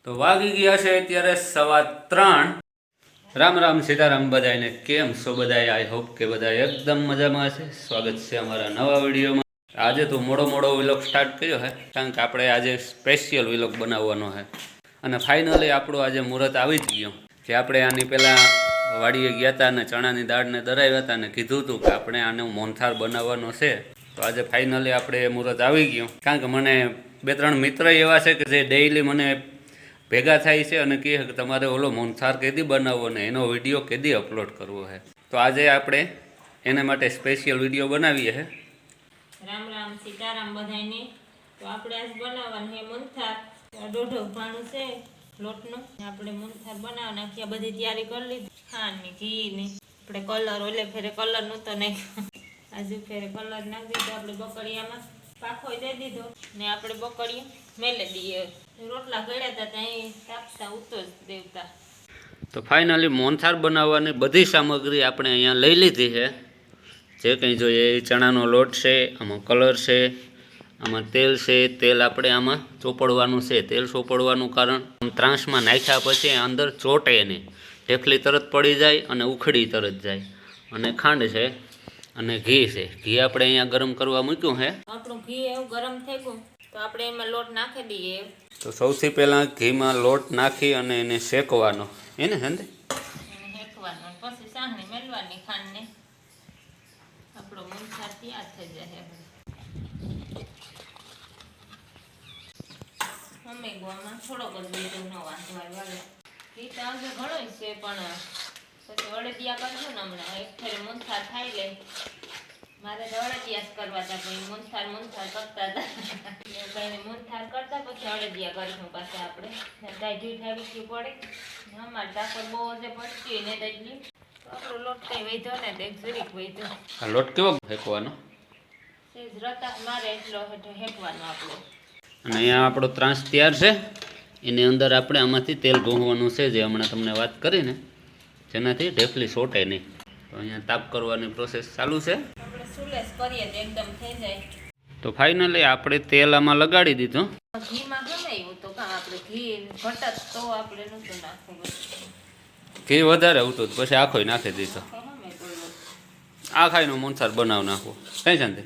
તો વાગી ગયા છે અત્યારે 3:15. રામ રામ સીતારામ બધાને. કેમ છો બધા? આઈ હોપ કે બધા એકદમ મજામાં છે. સ્વાગત છે અમારા નવા વિડીયોમાં. આજે તો મોડો વિલોગ સ્ટાર્ટ કર્યો છે કારણ કે આપણે આજે સ્પેશિયલ વિલોગ બનાવવાનો છે અને ફાઇનલી આપણું આજે મુહૂર્ત આવી જ ગયું જે આપણે આની પહેલાં વાડીએ ગયા હતા અને ચણાની દાળને દરાવ્યા હતા અને કીધું હતું કે આપણે આનો મોહનથાળ બનાવવાનો છે. તો આજે ફાઇનલી આપણે એ મુહૂર્ત આવી ગયું કારણ કે મને 2-3 મિત્ર એવા છે કે જે ડેઈલી મને ભેગા થાય છે અને કહે કે તમારે ઓલો મોહનથાળ કેદી બનાવવો ને એનો વિડીયો કેદી અપલોડ કરવો છે. તો આજે આપણે એના માટે સ્પેશિયલ વિડીયો બનાવીએ છીએ. રામ રામ સીતારામ બધાને. તો આપણે આજ બનાવવાનું છે મોહનથાળ. દોઢો ભાણું છે લોટનું. આપણે મોહનથાળ બનાવવા નાખીએ. બધી તૈયારી કરી લીધી. ખાંડની ઘીની આપણે કલર ઓલે ફેરે કલર નહોતો નાખ્યો, આજુ ફેરે કલર નાખી દીધો. આપણે બકડિયામાં પાખો દઈ દીધો ને આપણે બકડિયા મેલે દઈએ. રોટલા ગળ્યા હતા ત્યાં તાપતા ઉતો જ દેવતા. તો ફાઇનલી મોહનથાળ બનાવવાની બધી સામગ્રી આપણે અહીંયા લઈ લીધી છે. જે કંઈ જોઈએ એ ચણાનો લોટ છે, આમાં કલર છે, આમાં તેલ છે. તેલ આપણે આમાં ચોપડવાનું છે. તેલ ચોપડવાનું કારણ ત્રાંસમાં નાખ્યા પછી અંદર ચોટે નહીં, ઢેફલી તરત પડી જાય અને ઉખડી તરત જાય. અને ખાંડ છે અને ઘી છે. ઘી આપણે અહીંયા ગરમ કરવા મૂક્યું છે. આપણું ઘી એવું ગરમ થઈ ગયું તો આપણે એમાં લોટ નાખી દઈએ. તો સૌથી પહેલાં ઘીમાં લોટ નાખી અને એને શેકવાનો. એને હંદે શેકવાનો પછી સાંજની મેળવાની ખાંડને. આપણો મોહનથાળ તૈયાર થઈ જાય. અમે ગોમાં થોડોક જ બીજો ન વાંધો. ઘી તો આજે ઘણો છે પણ પછી અડદિયા કરજો ને હમણાં એક ફેરે મોહનથાળ ખાઈ લે. મારે તો અડદિયા જ કરવા હતા પણ મોહનથાળ કરતા હતા. કઈને મોહનથાળ કરતા પછી અડદિયા કરશું પાછા આપણે. કાંઈ ઢીઠ આવી ગયું પડે. અમારે ટાકોર બહુ જે પડતી ને એટલી આપણો લોટ કઈ વધ્યો ને તો એક જરીક વધ્યો. આ લોટ કેવો ફેંકવાનો? સેજ રતા મારે એટલો હેકવાનો આપણો. અને અહીંયા આપણો ત્રાંસ તૈયાર છે. એની અંદર આપણે આમાંથી તેલ ઘોંઘવાનું છે જે હમણાં તમને વાત કરીને, જેનાથી ઢેફલી સોટે નહીં. તો અહીંયા તાપ કરવાની પ્રોસેસ ચાલુ છે. આપણે સુલેસ કરીએ તો એકદમ થઈ જાય. તો ફાઇનલી આપણે તેલ આમાં લગાડી દીધું. ઘીમાં હમાયું તો કાં આપણે ઘી ઘટત તો આપણે નહોતું નાખવું. ઘી વધારે આવતું પછી આખો નાખી દીધો. આ ખાઈને મોહનથાળ બનાવી નાખવું. કઈ શાંતિ.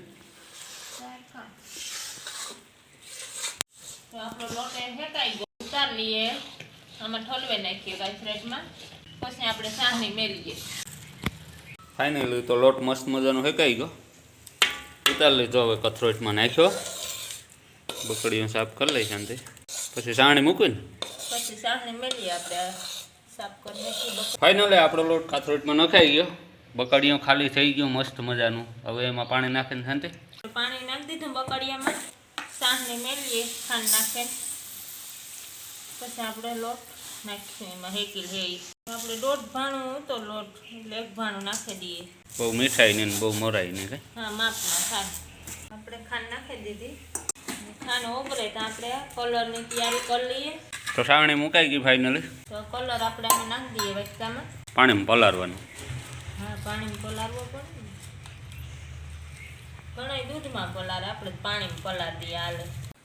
તો આપણો લોટ હેકાઈ ગયો. ઉતાર લઈએ. આમાં ઠલવે નાખીએ ગાયફ્રેટમાં. પછી આપણે સાહની મેલીએ. ફાઇનલી તો લોટ મસ્ત મજાનો હેકાઈ ગયો. ઉતાર લીધો. હવે કથરોટમાં નાખ્યો. બકડીઓ સાફ કરી લઈ શાંતિ. પછી સાણી મૂકીને પછી સાહની મેલીએ આપણે સાફ કરી નાખીએ. ફાઇનલી આપણો લોટ કાથરોટમાં નખાઈ ગયો. બકડીઓ ખાલી થઈ ગયું મસ્ત મજાનું. હવે એમાં પાણી નાખીને શાંતિ. પાણી નાખી દીધું બકડિયામાં. સાહની મેલીએ ખાંડ નાખે. પછી આપણે લોટ નાખીએ એમાં હેકી લે. આપણે 1.5 ભાણું તો લોટ એટલે 1 ભાણું નાખી દઈએ. બહુ મીઠાઈ નહીં બહુ મોરાઈ નહીં. હા, માપમાં ખાંડ. આપણે ખાંડ નાખી દીધી. ખાંડ ઓગળે તો આપણે કલરની તૈયારી કરી લઈએ. તો સાવણી મુકાઈ ગઈ ફાઇનલી. તો કલર આપણે આમાં નાખી દઈએ વચકામાં. પાણીમાં પલાળવાનું. હા, પાણીમાં પલાળવો પડે ને. ઘણા દૂધમાં પલાળે, આપણે પાણીમાં પલાળી દઈએ હાલે.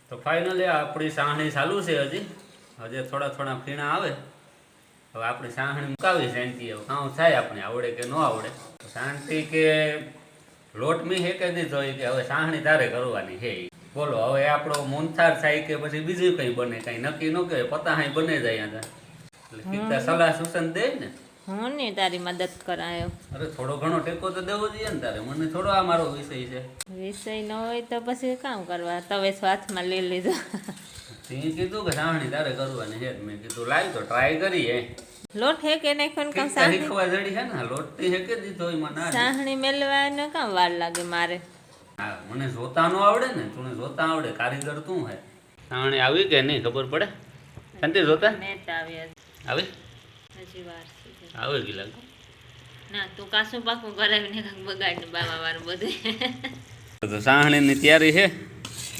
તો ફાઇનલી આપણી સાહણી ચાલુ છે. હજી થોડા ફીણા આવે. હવે આપણી સાહણી મુકાવી શાંતિ. કામ થાય આપણે આવડે કે ન આવડે. શાંતિ કે લોટ મી હેકે દીધો કે હવે સાહણી તારે કરવાની છે. બોલો હવે આપણો મોહનથાળ થાય કે પછી બીજું કંઈ બને કંઈ નક્કી ન કહેવાય. પતાહાઈ બને જાય એટલે કીધા સલાહ સૂચન દે ને. હું ને તારી મદદ કરાયો. અરે થોડો ઘણો ટેકો તો દેવો જોઈએ ને તારે. મને થોડો આ મારો વિષય છે. વિષય ન હોય તો પછી કામ કરવા. તવે હાથમાં લઈ લીધો. તે કીધું કે સાવણી તારે કરવાની છે. મેં કીધું લાવી તો ટ્રાય કરીએ. લોટ હેકે નાખ્યો કામ શીખવા જડી છે ને. લોટ થી હેકે દીધો એમાં ના સાહણી મેલવાને કામ વાર લાગે મારે. હા, મને જોતા નો આવડે ને. તું જોતા આવડે. કારીગર તું હે. સાવણી આવી કે નહીં ખબર પડે. શાંતિ જોતા નેટ આવ્યા આવી હજી વાર આવી ગઈ લાગે. ના તું કાસું પાકું કરાવીને કાંક બગાડ ને બાવા વાળું બધું. તો સાહણીની તૈયારી છે.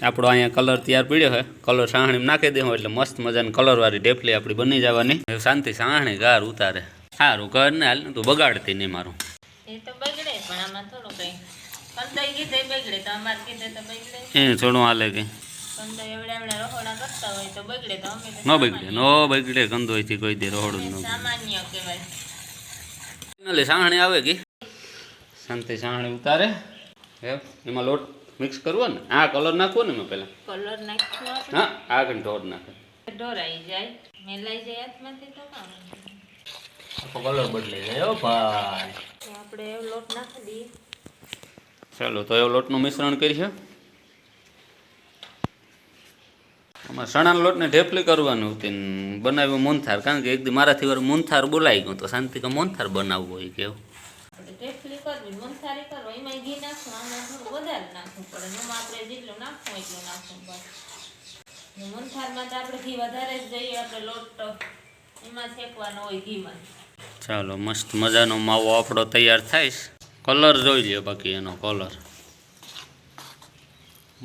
આપણો અહીંયા કલર તૈયાર પીડ્યો છે. કલર સાહણીમાં નાખી દેવો એટલે મસ્ત મજાની કલરવાળી ઢેફલી આપણી બની જવાની. શાંતિ સાહણી ગાર ઉતારે. સારું ઘર ને હાલ તું બગાડતી નહીં મારું. એ તો બગડે પણ આમાં થોડું કંઈ કંતાઈ કીધે બગડે તો અમારે કીધે તો બગડે. એ થોડું હાલે કે કંદો એવડા એવડા રહોડા કરતા હોય તો બગડે તો અમે તો ન બગડે નો બગડે કંદોયથી કોઈ દે રહોડું ન સામાન્ય કહેવાય. એટલે સાહણી આવે કે શાંતિ સાહણી ઉતારે હે એમાં લોટ મિક્સ કરવો ને આ કલર નાખવો ને એમાં પહેલાં કલર નાખ્યો આપણે હા આગળ ઢોર નાખે ઢોરાઈ જાય મેલાઈ જાય હાથમાંથી તો કામ આખો કલર બદલાઈ જાય હો ભાઈ. તો આપણે એવો લોટ નાખી દઈએ. ચાલો તો એવું લોટનું મિશ્રણ કરીએ. આમાં ચણાના લોટને ઢેફલી કરવાનું હતી ને બનાવ્યું મોનથાર કારણ કે એક દી મારાથી વાર મોનથાર બોલાઈ ગયું તો શાંતિ કે મોનથાર બનાવવું હોય કેવું આપણે ટેફલી કરવી મનસારી કરો એમાં ઘી નાખવું આમાં થોડું વધારે નાખવું પડે એમાં આપણે જેટલું નાખવું એટલું નાખવું પડે. મનસારમાં તો આપણે ઘી વધારે જ જઈએ આપણે લોટ એમાં શેકવાનો હોય ઘીમાં. ચાલો મસ્ત મજાનો માવો આપણો તૈયાર થાય છે. કલર જોઈ લ્યો બાકી એનો કલર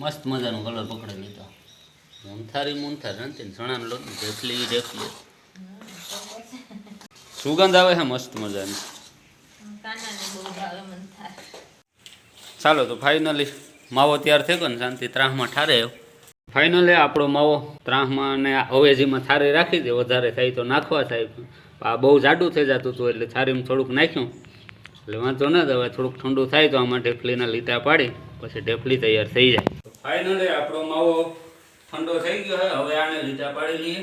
મસ્ત મજાનો કલર પકડી લીધો. મોનથાર નથી ને ચણાનો લોટ ઢેફલી સુગંધ આવે છે મસ્ત મજાની. કાનાને બહુ ભાવે મનસાર. ચાલો તો ફાઇનલી માવો તૈયાર થઈ ગયો ને શાંતિ ત્રાહમાં ઠારે ફાઇનલી આપણો માવો ત્રાહમાં ને અવેજીમાં થારે રાખી દે વધારે થાય તો નાખવા થાય. આ બહુ જાડું થઈ જતું હતું એટલે થારીમાં થોડુંક નાખ્યું એટલે વાંધો ન હવે થોડુંક ઠંડુ થાય તો આમાં ઢેફલીના લીટા પાડી પછી ઢેફલી તૈયાર થઈ જાય. ફાઇનલી આપણો માવો ઠંડો થઈ ગયો છે. હવે આને લીટા પાડી લઈએ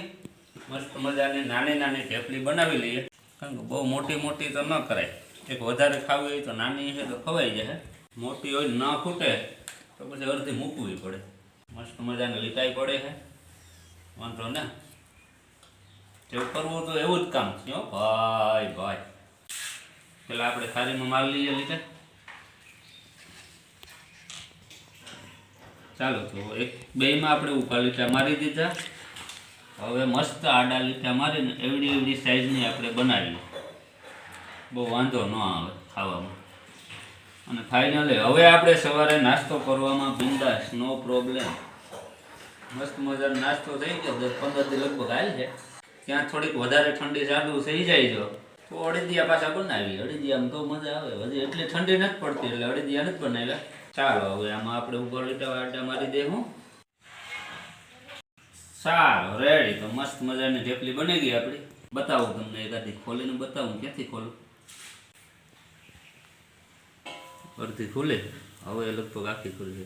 મસ્ત મજાની નાની નાની ઢેફલી બનાવી લઈએ કારણ કે બહુ મોટી મોટી તો ન કરાય. એક વધારે ખાવી હોય તો નાની છે તો ખવાઈ જાય. મોટી હોય ન ખૂટે તો પછી અડધી મૂકવી પડે. મસ્ત મજાને લીટાઈ પડે છે વાંધો ને જેવું કરવું તો એવું જ કામ છે હો ભાઈ ભાઈ. પેલા આપણે થાળીમાં માલ લઈએ લીટા. ચાલો તો એક બેમાં આપણે ઉભા લીટા મારી દીધા. હવે મસ્ત આડા લીટા મારીને એવડી એવડી સાઈઝની આપણે બનાવીએ બહુ વાંધો ન આવે ખાવામાં. અને ફાઇનલી હવે આપણે સવારે નાસ્તો કરવામાં બિંદાસ નો પ્રોબ્લેમ. મસ્ત મજાનો નાસ્તો થઈ ગયો 10-15 દી લગભગ હાલ છે. ત્યાં થોડીક વધારે ઠંડી ચાલુ થઈ જાય જો તો અડદિયા પાછા બનાવી. અડદિયામાં તો મજા આવે. હજી એટલી ઠંડી નથી પડતી એટલે અડદિયા નથી બનાવ્યા. ચાલો હવે આમાં આપણે ઉપર લીટા આટા મારી દેવું. સારું રેડી. તો મસ્ત મજાની ઢેફલી બની ગઈ આપણી. બતાવું તમને એકાદી ખોલીને બતાવું. ક્યાંથી ખોલું? અડધી ખુલે હવે લગભગ આખી ખુલશે.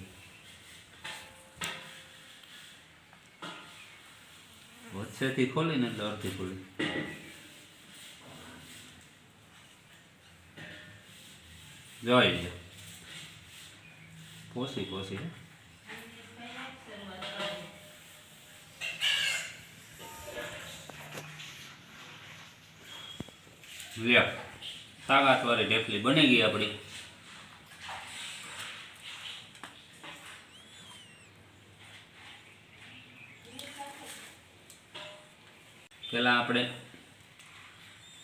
વચ્ચેથી ખોલીને એટલે અડધી ખુલે. જોઈ લે પોસી લે તાકાતવાળી ઢેફલી બની ગઈ આપણી. પહેલાં આપણે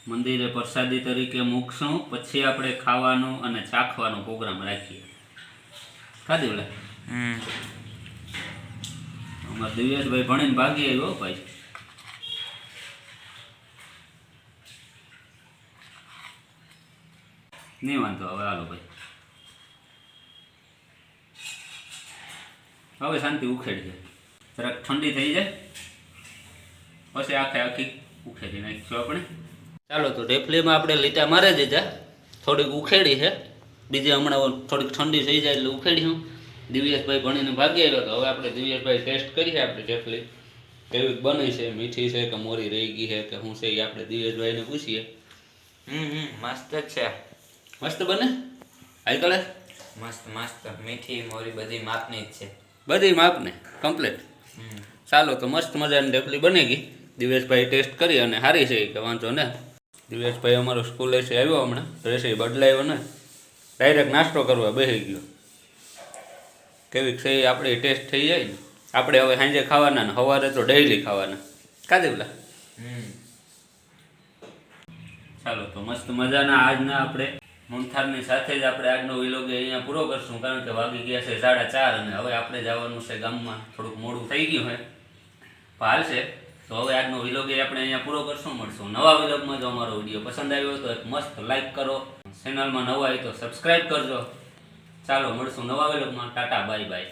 મંદિરે પ્રસાદી તરીકે મૂકશું પછી આપણે ખાવાનો અને ચાખવાનો પ્રોગ્રામ રાખીએ. ખાધી ઓલા અમારા દિવ્યેશભાઈ ભણીને ભાગી આવ્યો ભાઈ. નહીં વાંધો હવે હાલો ભાઈ. હવે શાંતિ ઉખેડી છે જરાક ઠંડી થઈ જાય પછી આખી ઉખેડી નાખીશું આપણે. ચાલો તો ઢેફલીમાં આપણે લીટા મારી દીધા. થોડીક ઉખેડી છે બીજી હમણાં થોડીક ઠંડી થઈ જાય એટલે ઉખેડીશું. દિવ્યેશભાઈ ભણીને ભાગી આવ્યો તો હવે આપણે દિવ્યેશભાઈ ટેસ્ટ કરીએ આપણે ઢેફલી કેવી બની છે. મીઠી છે કે મોરી રહી ગઈ છે કે શું છે એ આપણે દિવ્યેશભાઈને પૂછીએ. મસ્ત જ છે. મસ્ત બને આઈ કલે મસ્ત મીઠી મોરી બધી માપની જ છે. બધી માપને કમ્પ્લીટ. ચાલો તો મસ્ત મજાની ઢેફલી બની ગઈ. દિવ્યેશભાઈ ટેસ્ટ કરી અને સારી છે કે વાંધો ને. દિવ્યેશભાઈ અમારો સ્કૂલે છે આવ્યો હમણાં ડ્રેસ બદલાયો ને ડાયરેક્ટ નાસ્તો કરવા બેસી ગયો. કેવી છે આપણે ટેસ્ટ થઈ જાય ને આપણે હવે સાંજે ખાવાના ને સવારે તો ડેઈલી ખાવાના. કાદેવલા ચાલો તો મસ્ત મજાના આજના આપણે મોનથારની સાથે જ આપણે આજનો વિલોગ અહીંયા પૂરો કરશું કારણ કે વાગી ગયા છે 4:30 અને હવે આપણે જવાનું છે ગામમાં. થોડુંક મોડું થઈ ગયું હોય હાલશે તો હવે આજનો વિલોગ આપણે અહીંયા પૂરો કરશું. મળશું નવા વિલોગમાં. જો અમારો વિડીયો પસંદ આવ્યો તો એક મસ્ત લાઈક કરો. ચેનલમાં નવા હોય તો સબસ્ક્રાઈબ કરજો. ચાલો મળશું નવા વિલોગમાં. Tata bye bye.